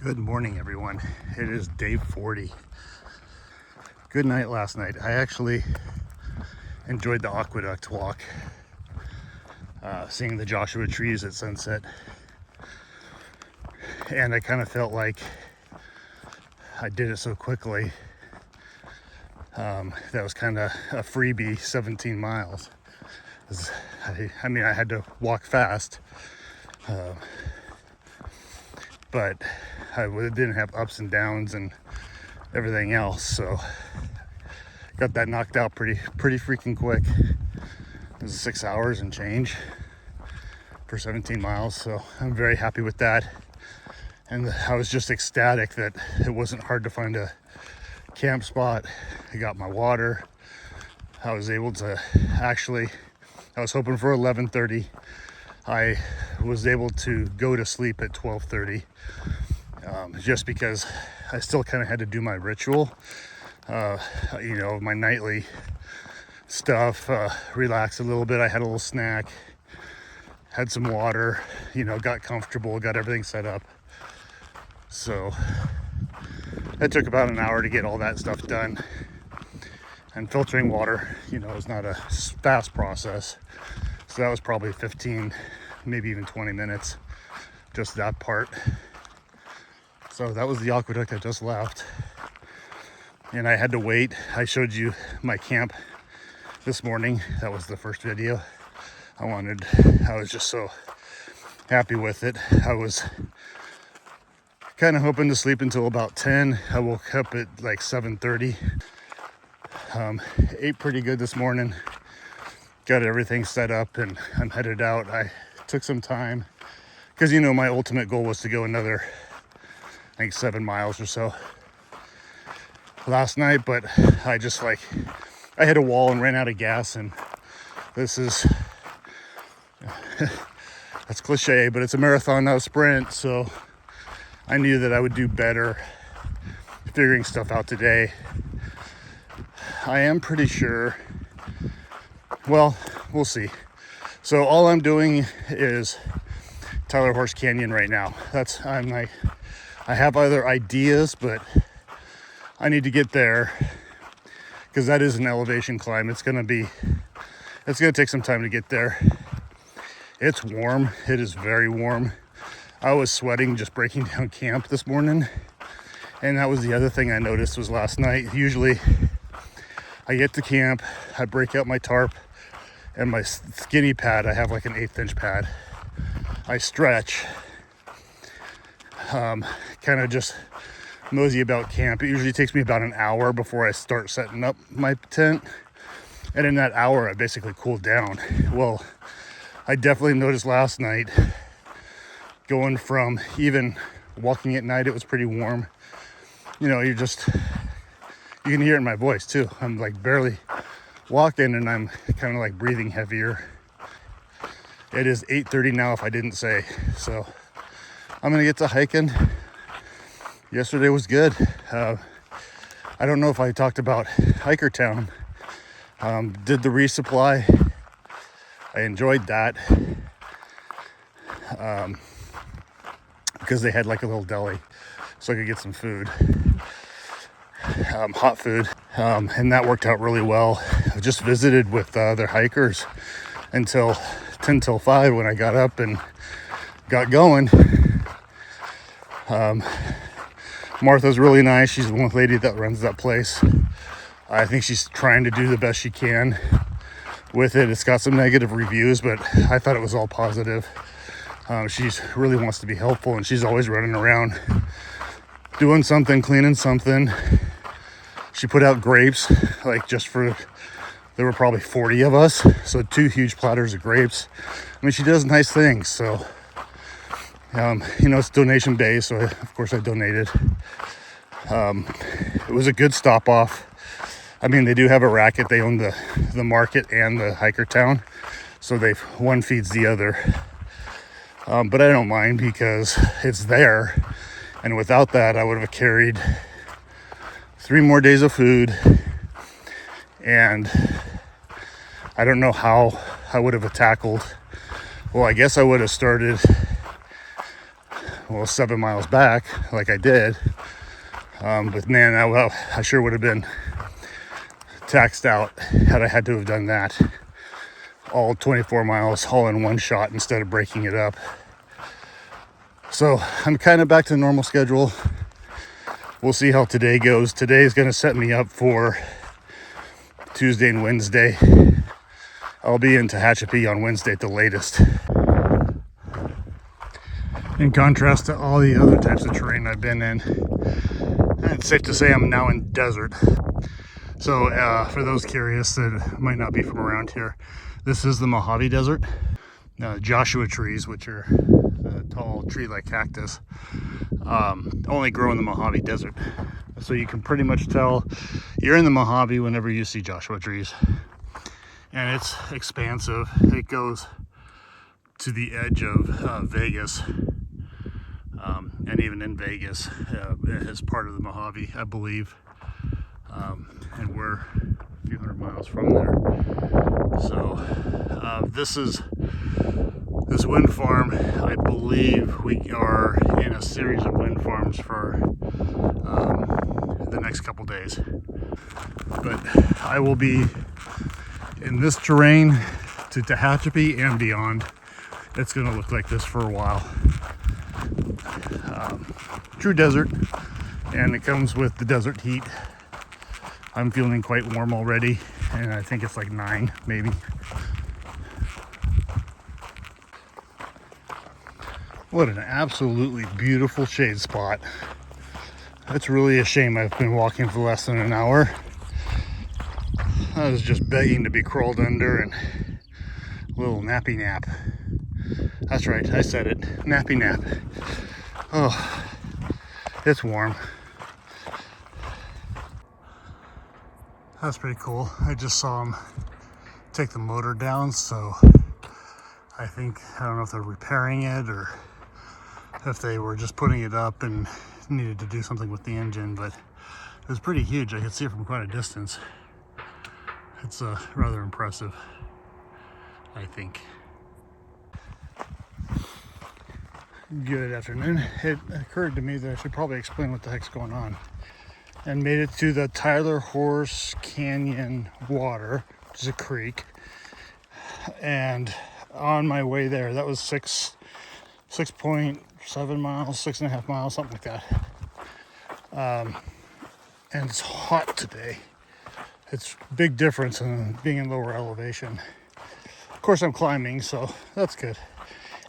Good morning, everyone. It is day 40. Good night last night. I actually enjoyed the Aqueduct walk, seeing the Joshua trees at sunset. And I kind of felt like I did it so quickly. That was kind of a freebie 17 miles. I mean, I had to walk fast, but I didn't have ups and downs and everything else, so got that knocked out pretty freaking quick. It was 6 hours and change for 17 miles, so I'm very happy with that. And I was just ecstatic that it wasn't hard to find a camp spot. I got my water. I was able to I was hoping for 11:30. I was able to go to sleep at 12:30, just because I still kind of had to do my ritual, my nightly stuff, relax a little bit. I had a little snack, had some water, got comfortable, got everything set up. So it took about an hour to get all that stuff done. And filtering water, is not a fast process. So that was probably 15, maybe even 20 minutes, just that part. So that was the Aqueduct I just left. And I had to wait. I showed you my camp this morning. That was the first video. I was just so happy with it. I was kind of hoping to sleep until about 10. I woke up at like 7:30. Ate pretty good this morning. Got everything set up and I'm headed out. I took some time because my ultimate goal was to go another, I think, 7 miles or so last night, but I hit a wall and ran out of gas. And this is that's cliche, but it's a marathon, not a sprint. So I knew that I would do better figuring stuff out today. I am pretty sure, well, we'll see. So all I'm doing is Tyler Horse Canyon right now. I have other ideas, but I need to get there because that is an elevation climb. It's gonna take some time to get there. It's warm. It is very warm. I was sweating just breaking down camp this morning. And that was the other thing I noticed was last night. Usually I get to camp, I break out my tarp and my skinny pad. I have like an 1/8 inch pad. I stretch, kind of just mosey about camp. It usually takes me about an hour before I start setting up my tent. And in that hour, I basically cooled down. Well, I definitely noticed last night, going from even walking at night, it was pretty warm. You can hear it in my voice too. I'm like barely walking and I'm kind of like breathing heavier. It is 8:30 now, if I didn't say. So I'm gonna get to hiking. Yesterday was good. I don't know if I talked about Hiker Town. Did the resupply. I enjoyed that. Because they had like a little deli so I could get some food. Hot food, and that worked out really well. I just visited with other hikers until 10 till 5 when I got up and got going. Martha's really nice. She's the one lady that runs that place. I think she's trying to do the best she can with it. It's got some negative reviews, but I thought it was all positive. She really wants to be helpful, and she's always running around doing something, cleaning something. She put out grapes, there were probably 40 of us, so 2 huge platters of grapes. I mean, she does nice things, so, it's donation based, so of course I donated. It was a good stop off. I mean, they do have a racket. They own the market and the hiker town, so one feeds the other. But I don't mind because it's there, and without that, I would have carried 3 more days of food, and I don't know how I would have tackled. Well, I guess I would have started well, 7 miles back like I did. But man, I sure would have been taxed out had I had to have done that all 24 miles all in one shot instead of breaking it up. So I'm kind of back to the normal schedule. We'll see how today goes. Today is going to set me up for Tuesday and Wednesday. I'll be in Tehachapi on Wednesday at the latest. In contrast to all the other types of terrain I've been in, it's safe to say I'm now in desert. So for those curious that might not be from around here, this is the Mojave Desert. Joshua trees, which are a tall tree like cactus, only grow in the Mojave Desert. So you can pretty much tell you're in the Mojave whenever you see Joshua trees. And it's expansive. It goes to the edge of Vegas. And even in Vegas, as part of the Mojave, I believe. And we're a few hundred miles from there. So this wind farm, I believe we are in a series of wind farms for the next couple days. But I will be in this terrain to Tehachapi and beyond. It's going to look like this for a while. True desert, and it comes with the desert heat. I'm feeling quite warm already, and I think it's like 9 maybe. What an absolutely beautiful shade spot. It's really a shame I've been walking for less than an hour. I was just begging to be crawled under and a little nappy nap. That's right, I said it, nappy nap. Oh, it's warm. That's pretty cool. I just saw him take the motor down, so I don't know if they're repairing it or if they were just putting it up and needed to do something with the engine, but it was pretty huge. I could see it from quite a distance. It's rather impressive, I think. Good afternoon. It occurred to me that I should probably explain what the heck's going on. And made it to the Tyler Horse Canyon water, which is a creek. And on my way there, that was 6.7 miles, 6.5 miles, something like that. And it's hot today. It's a big difference in being in lower elevation. Of course, I'm climbing, so that's good.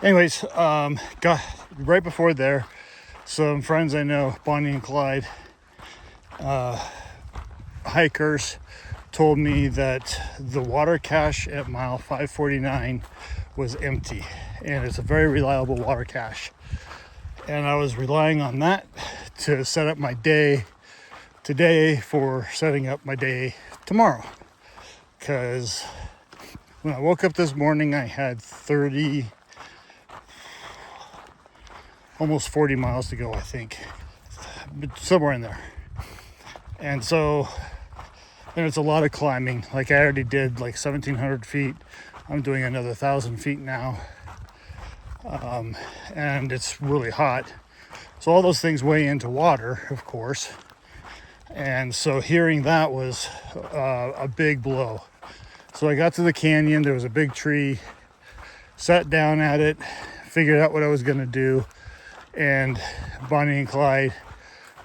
Anyways, got right before there, some friends I know, Bonnie and Clyde, hikers, told me that the water cache at mile 549 was empty, and it's a very reliable water cache. And I was relying on that to set up my day today for setting up my day tomorrow. Because when I woke up this morning, I had almost 40 miles to go, I think, somewhere in there. And so, and it's a lot of climbing. Like I already did like 1,700 feet. I'm doing another 1,000 feet now. And it's really hot. So all those things weigh into water, of course. And so hearing that was a big blow. So I got to the canyon, there was a big tree, sat down at it, figured out what I was gonna do. And Bonnie and Clyde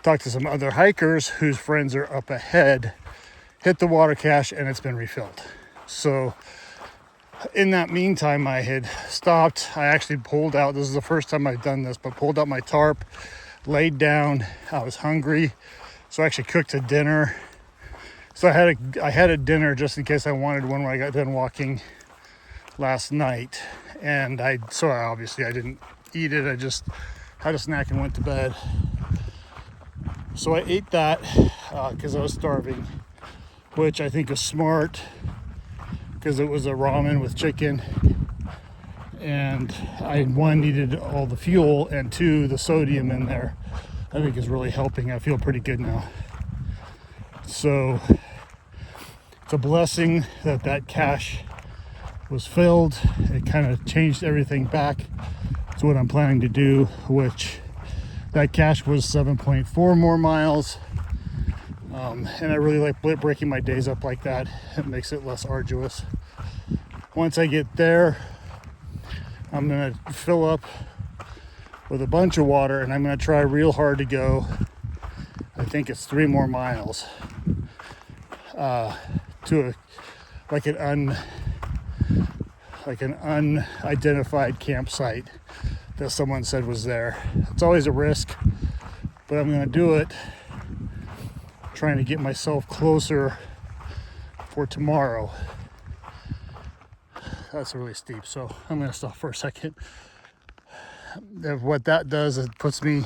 talked to some other hikers whose friends are up ahead, hit the water cache, and it's been refilled. So in that meantime, I had stopped. I actually pulled out, this is the first time I've done this, but pulled out my tarp, laid down. I was hungry, so I actually cooked a dinner. So I had a dinner just in case I wanted one when I got done walking last night. And obviously I didn't eat it. I just had a snack and went to bed. So I ate that because I was starving, which I think is smart because it was a ramen with chicken. And I, one, needed all the fuel, and two, the sodium in there I think is really helping. I feel pretty good now. So it's a blessing that cache was filled. It kind of changed everything back It's what I'm planning to do, which that cache was 7.4 more miles. And I really like breaking my days up like that. It makes it less arduous. Once I get there, I'm gonna fill up with a bunch of water, and I'm gonna try real hard to go, I think it's 3 more miles to an unidentified campsite that someone said was there. It's always a risk, but I'm gonna do it, trying to get myself closer for tomorrow. That's really steep, so I'm gonna stop for a second. What that does is it puts me,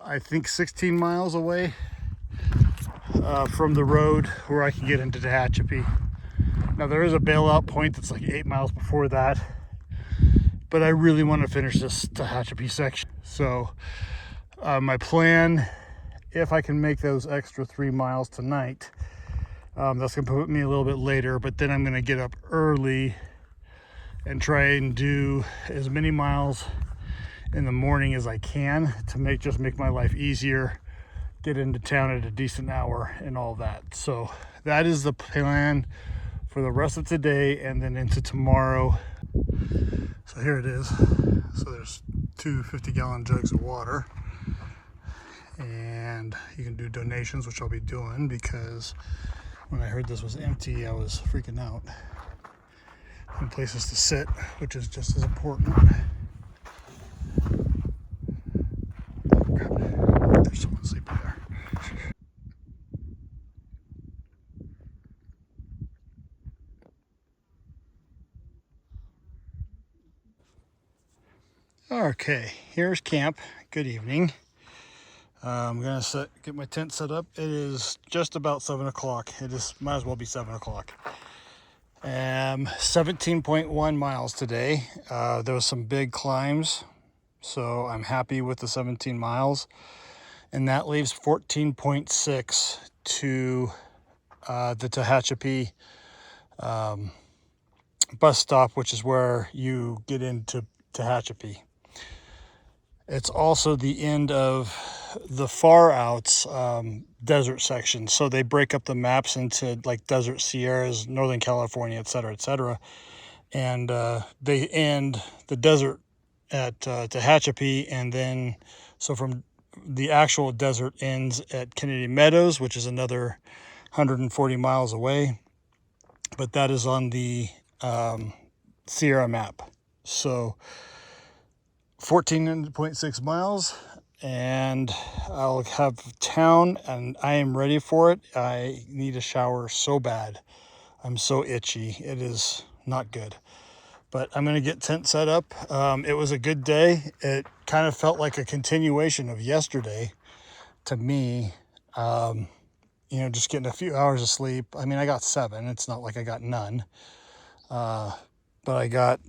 I think, 16 miles away from the road where I can get into Tehachapi. Now there is a bailout point that's like 8 miles before that, but I really want to finish this Tehachapi section. So my plan, if I can make those extra 3 miles tonight, that's gonna put me a little bit later, but then I'm gonna get up early and try and do as many miles in the morning as I can to make my life easier, get into town at a decent hour and all that. So that is the plan for the rest of today and then into tomorrow. So here it is. So there's 2 50-gallon jugs of water, and you can do donations, which I'll be doing, because when I heard this was empty, I was freaking out. And places to sit, which is just as important. Oh, crap. There's someone sleeping there. Okay, here's camp. Good evening. I'm gonna get my tent set up. It is just about 7 o'clock. It is, might as well be 7 o'clock. 17.1 miles today. There was some big climbs, so I'm happy with the 17 miles. And that leaves 14.6 to the Tehachapi bus stop, which is where you get into Tehachapi. It's also the end of the far outs desert section. So they break up the maps into like desert Sierras, Northern California, et cetera, and they end the desert at Tehachapi, and then so from the actual desert ends at Kennedy Meadows, which is another 140 miles away, but that is on the Sierra map. So 14.6 miles, and I'll have town, and I am ready for it. I need a shower so bad. I'm so itchy. It is not good, but I'm going to get tent set up. It was a good day. It kind of felt like a continuation of yesterday to me. Just getting a few hours of sleep. I mean, I got 7. It's not like I got none, but I got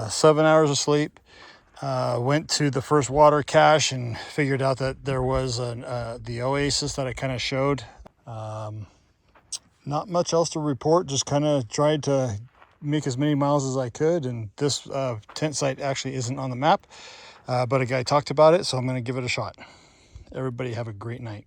7 hours of sleep. Went to the first water cache and figured out that there was the oasis that I kind of showed. Not much else to report, just kind of tried to make as many miles as I could, and this tent site actually isn't on the map, but a guy talked about it, so I'm going to give it a shot. Everybody have a great night.